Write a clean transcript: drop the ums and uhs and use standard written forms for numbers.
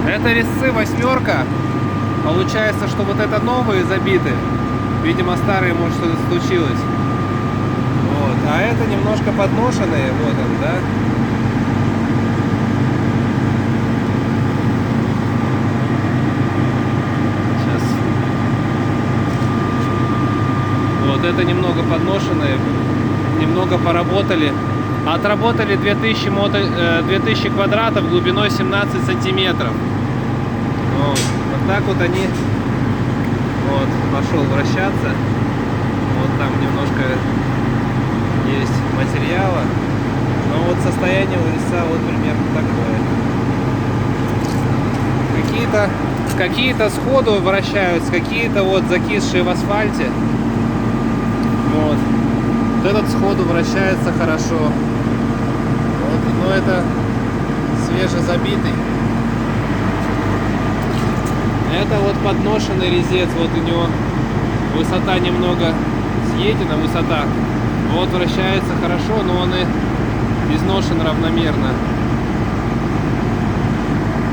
Это резцы 8. Получается, что вот это новые забиты. Видимо, старые, может, что-то случилось. Вот. А это немножко подношенные. Вот он, да? Сейчас. Вот это немного подношенные. Немного поработали. Отработали 2000 квадратов глубиной 17 сантиметров. Вот так вот они. Вот, пошел вращаться. Вот там немножко есть материала. Но вот состояние у резца вот примерно такое. Какие-то сходу вращаются, какие-то вот закисшие в асфальте. Вот этот сходу вращается хорошо. Вот, но это свежезабитый. Это вот подношенный резец, вот у него высота немного съедена, высота. Вот вращается хорошо, но он и изношен равномерно.